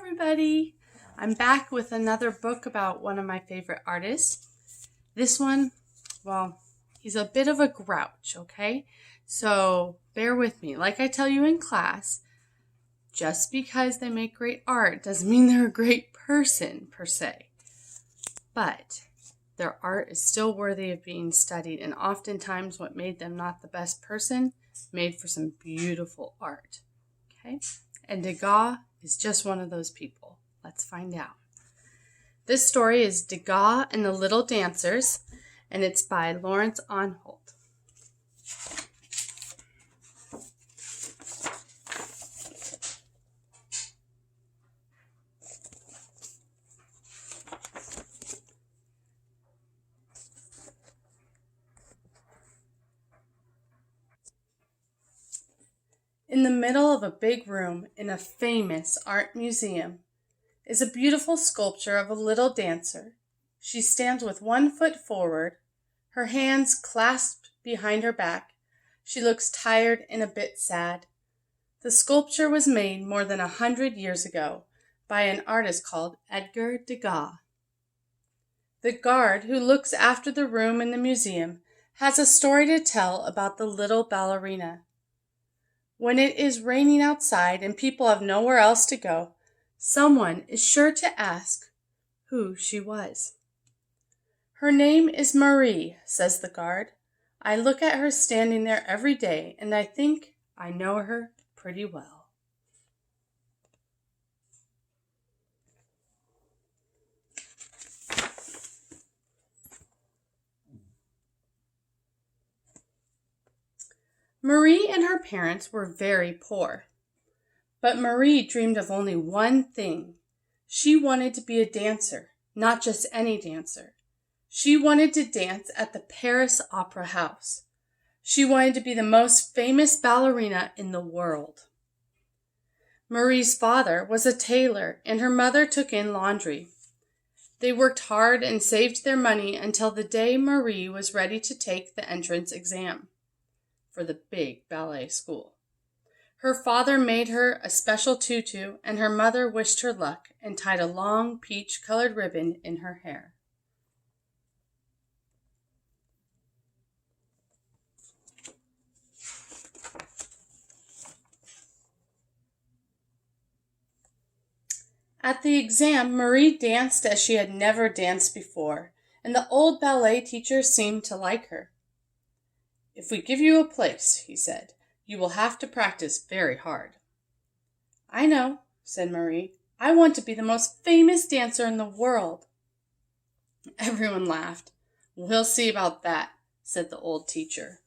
everybody. I'm back with another book about one of my favorite artists. This one, well, he's a bit of a grouch, okay? So bear with me. Like I tell you in class, just because they make great art doesn't mean they're a great person per se. But their art is still worthy of being studied, and oftentimes what made them not the best person made for some beautiful art. Okay? And Degas is just one of those people. Let's find out. This story is Degas and the Little Dancers, and it's by Lawrence Anhalt. In the middle of a big room in a famous art museum is a beautiful sculpture of a little dancer. She stands with one foot forward, her hands clasped behind her back. She looks tired and a bit sad. The sculpture was made more than 100 years ago by an artist called Edgar Degas. The guard who looks after the room in the museum has a story to tell about the little ballerina. When it is raining outside and people have nowhere else to go, someone is sure to ask who she was. Her name is Marie, says the guard. I look at her standing there every day, and I think I know her pretty well. Marie and her parents were very poor. But Marie dreamed of only one thing. She wanted to be a dancer, not just any dancer. She wanted to dance at the Paris Opera House. She wanted to be the most famous ballerina in the world. Marie's father was a tailor, and her mother took in laundry. They worked hard and saved their money until the day Marie was ready to take the entrance exam for the big ballet school. Her father made her a special tutu, and her mother wished her luck and tied a long peach-colored ribbon in her hair. At the exam, Marie danced as she had never danced before, and the old ballet teacher seemed to like her. If we give you a place, he said, you will have to practice very hard. I know, said Marie. I want to be the most famous dancer in the world. Everyone laughed. We'll see about that, said the old teacher.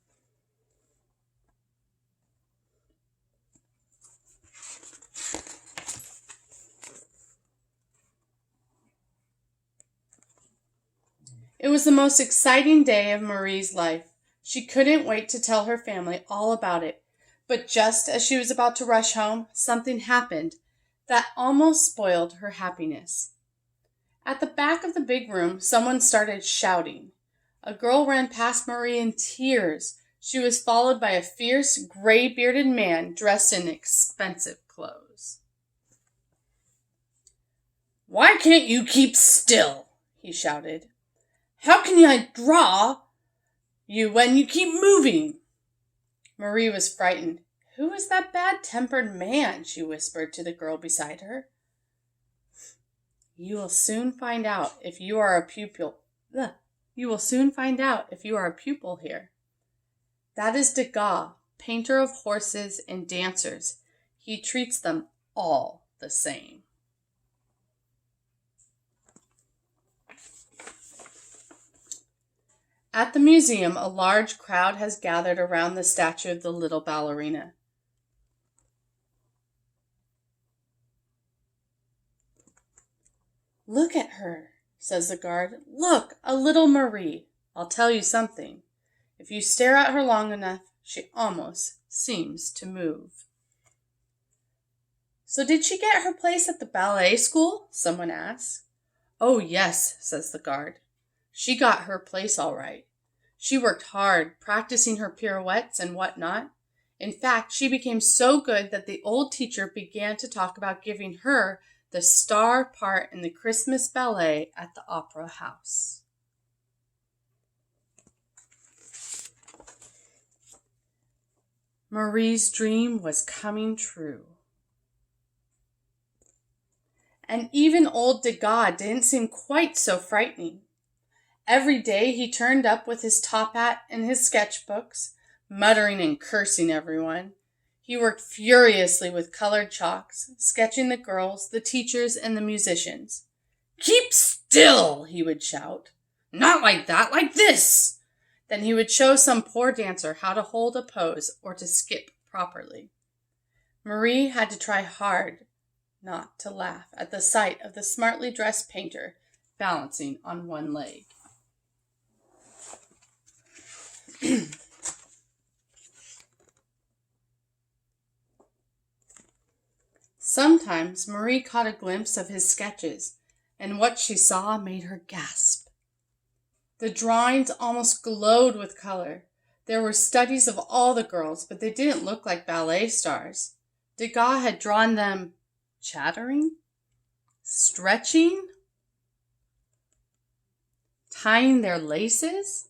It was the most exciting day of Marie's life. She couldn't wait to tell her family all about it. But just as she was about to rush home, something happened that almost spoiled her happiness. At the back of the big room, someone started shouting. A girl ran past Marie in tears. She was followed by a fierce, gray-bearded man dressed in expensive clothes. Why can't you keep still? He shouted. How can I draw you when you keep moving? Marie was frightened. Who is that bad-tempered man? She whispered to the girl beside her. You will soon find out if you are a pupil. You will soon find out if you are a pupil here. That is Degas, painter of horses and dancers. He treats them all the same. At the museum, a large crowd has gathered around the statue of the little ballerina. Look at her, says the guard. Look, a little Marie. I'll tell you something. If you stare at her long enough, she almost seems to move. So did she get her place at the ballet school? Someone asked. Oh, yes, says the guard. She got her place all right. She worked hard, practicing her pirouettes and whatnot. In fact, she became so good that the old teacher began to talk about giving her the star part in the Christmas ballet at the Opera House. Marie's dream was coming true. And even old Degas didn't seem quite so frightening. Every day he turned up with his top hat and his sketchbooks, muttering and cursing everyone. He worked furiously with colored chalks, sketching the girls, the teachers, and the musicians. "Keep still," he would shout. "Not like that, like this." Then he would show some poor dancer how to hold a pose or to skip properly. Marie had to try hard not to laugh at the sight of the smartly dressed painter balancing on one leg. Sometimes Marie caught a glimpse of his sketches, and what she saw made her gasp. The drawings almost glowed with color. There were studies of all the girls, but they didn't look like ballet stars. Degas had drawn them chattering, stretching, tying their laces,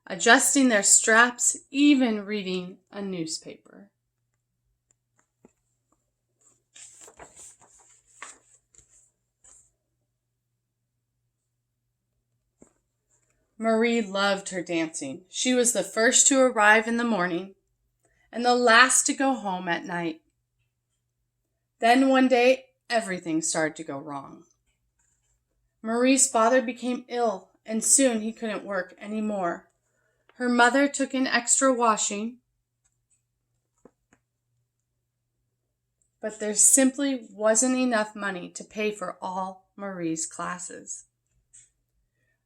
adjusting their straps, even reading a newspaper. Marie loved her dancing. She was the first to arrive in the morning and the last to go home at night. Then one day, everything started to go wrong. Marie's father became ill, and soon he couldn't work anymore. Her mother took in extra washing, but there simply wasn't enough money to pay for all Marie's classes.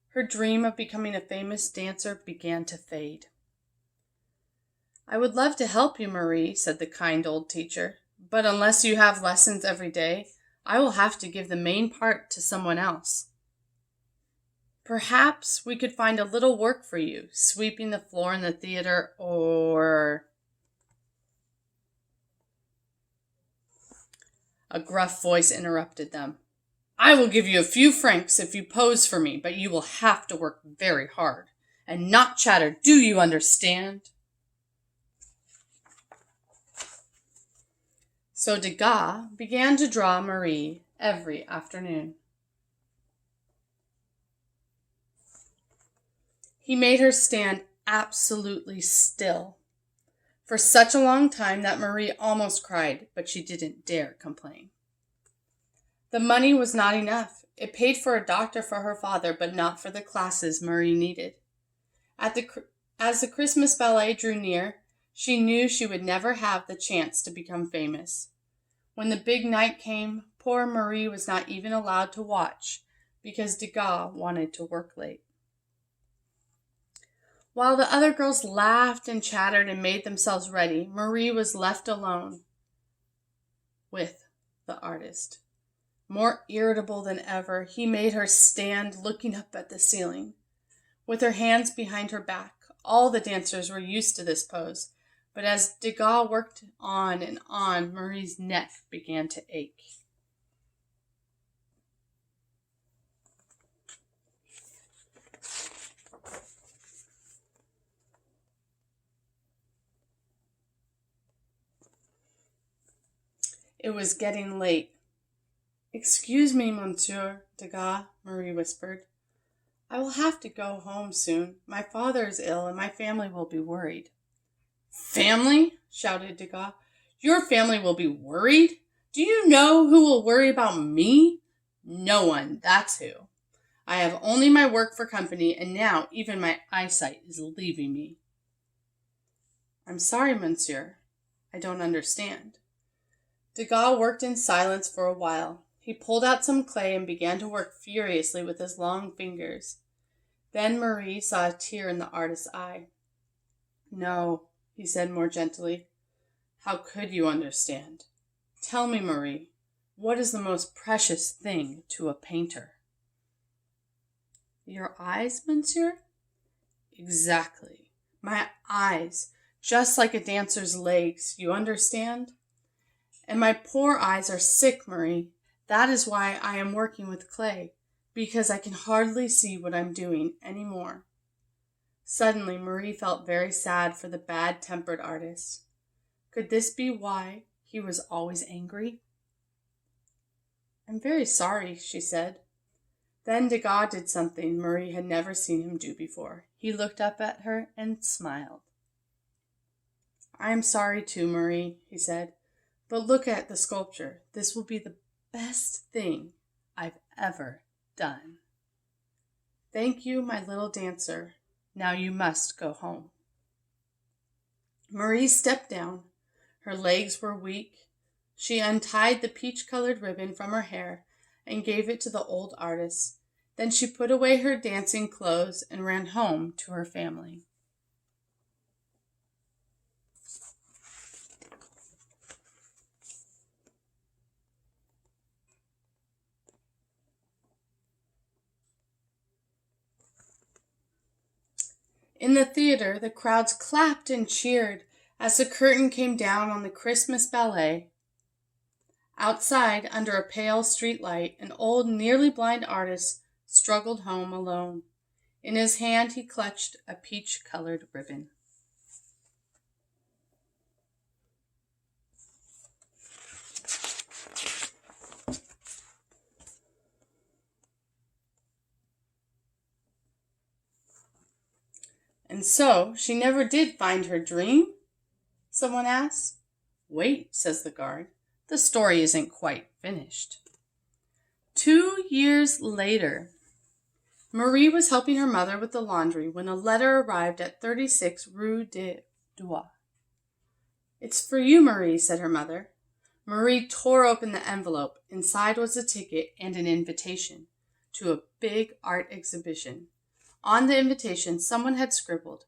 Her dream of becoming a famous dancer began to fade. "I would love to help you, Marie," said the kind old teacher, "but unless you have lessons every day, I will have to give the main part to someone else. Perhaps we could find a little work for you, sweeping the floor in the theater, or..." A gruff voice interrupted them. "I will give you a few francs if you pose for me, but you will have to work very hard and not chatter. Do you understand?" So Degas began to draw Marie every afternoon. He made her stand absolutely still for such a long time that Marie almost cried, but she didn't dare complain. The money was not enough. It paid for a doctor for her father, but not for the classes Marie needed. As the Christmas ballet drew near, she knew she would never have the chance to become famous. When the big night came, poor Marie was not even allowed to watch because Degas wanted to work late. While the other girls laughed and chattered and made themselves ready, Marie was left alone with the artist. More irritable than ever, he made her stand looking up at the ceiling, with her hands behind her back. All the dancers were used to this pose, but as Degas worked on and on, Marie's neck began to ache. It was getting late. "Excuse me, Monsieur Degas," Marie whispered. "I will have to go home soon. My father is ill and my family will be worried." "Family?" shouted Degas. "Your family will be worried? Do you know who will worry about me? No one, that's who. I have only my work for company, and now even my eyesight is leaving me." "I'm sorry, monsieur. I don't understand." Degas worked in silence for a while. He pulled out some clay and began to work furiously with his long fingers. Then Marie saw a tear in the artist's eye. "No," he said more gently. "How could you understand? Tell me, Marie, what is the most precious thing to a painter?" "Your eyes, monsieur?" "Exactly. My eyes, just like a dancer's legs, you understand? And my poor eyes are sick, Marie. That is why I am working with clay, because I can hardly see what I'm doing anymore." Suddenly, Marie felt very sad for the bad-tempered artist. Could this be why he was always angry? "I'm very sorry," she said. Then Degas did something Marie had never seen him do before. He looked up at her and smiled. "I am sorry too, Marie," he said, "but look at the sculpture. This will be the best thing I've ever done. Thank you, my little dancer. Now you must go home." Marie stepped down. Her legs were weak. She untied the peach-colored ribbon from her hair and gave it to the old artist. Then she put away her dancing clothes and ran home to her family. In the theater, the crowds clapped and cheered as the curtain came down on the Christmas ballet. Outside, under a pale street light, an old, nearly blind artist struggled home alone. In his hand, he clutched a peach-colored ribbon. "And so she never did find her dream?" someone asked. "Wait," says the guard. "The story isn't quite finished." 2 years later, Marie was helping her mother with the laundry when a letter arrived at 36 Rue de Douai. "It's for you, Marie," said her mother. Marie tore open the envelope. Inside was a ticket and an invitation to a big art exhibition. On the invitation, someone had scribbled,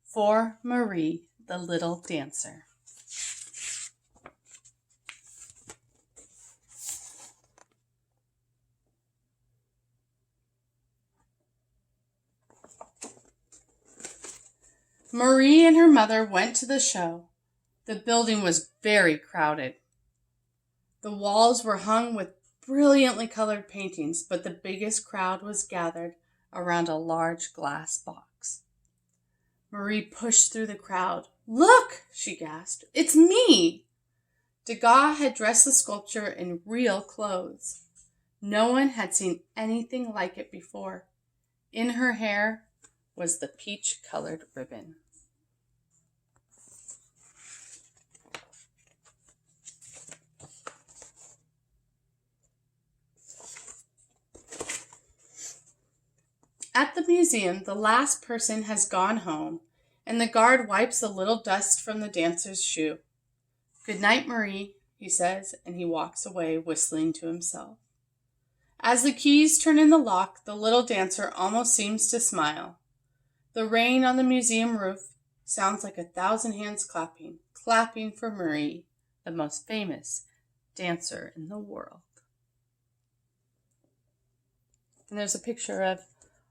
"For Marie, the little dancer." Marie and her mother went to the show. The building was very crowded. The walls were hung with brilliantly colored paintings, but the biggest crowd was gathered around a large glass box. Marie pushed through the crowd. "Look!" she gasped. "It's me!" Degas had dressed the sculpture in real clothes. No one had seen anything like it before. In her hair was the peach-colored ribbon. At the museum, the last person has gone home, and the guard wipes a little dust from the dancer's shoe. "Good night, Marie," he says, and he walks away, whistling to himself. As the keys turn in the lock, the little dancer almost seems to smile. The rain on the museum roof sounds like 1,000 hands clapping, clapping for Marie, the most famous dancer in the world. And there's a picture of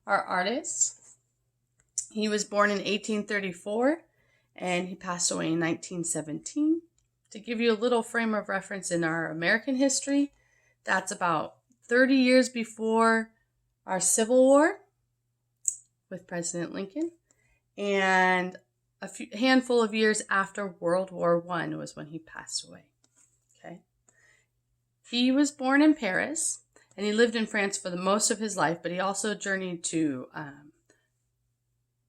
our artist. He was born in 1834 and he passed away in 1917. To give you a little frame of reference in our American history, that's about 30 years before our Civil War with President Lincoln, and a handful of years after World War I was when he passed away. Okay. He was born in Paris, and he lived in France for the most of his life, but he also journeyed to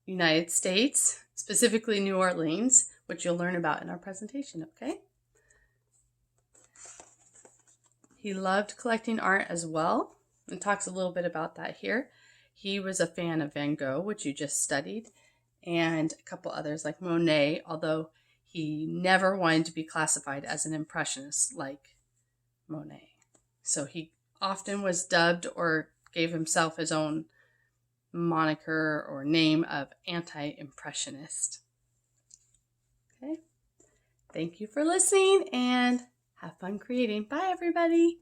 United States, specifically New Orleans, which you'll learn about in our presentation, okay? He loved collecting art as well, and talks a little bit about that here. He was a fan of Van Gogh, which you just studied, and a couple others like Monet, although he never wanted to be classified as an impressionist like Monet. So he often was dubbed or gave himself his own moniker or name of anti-impressionist. Okay. Thank you for listening and have fun creating. Bye, everybody.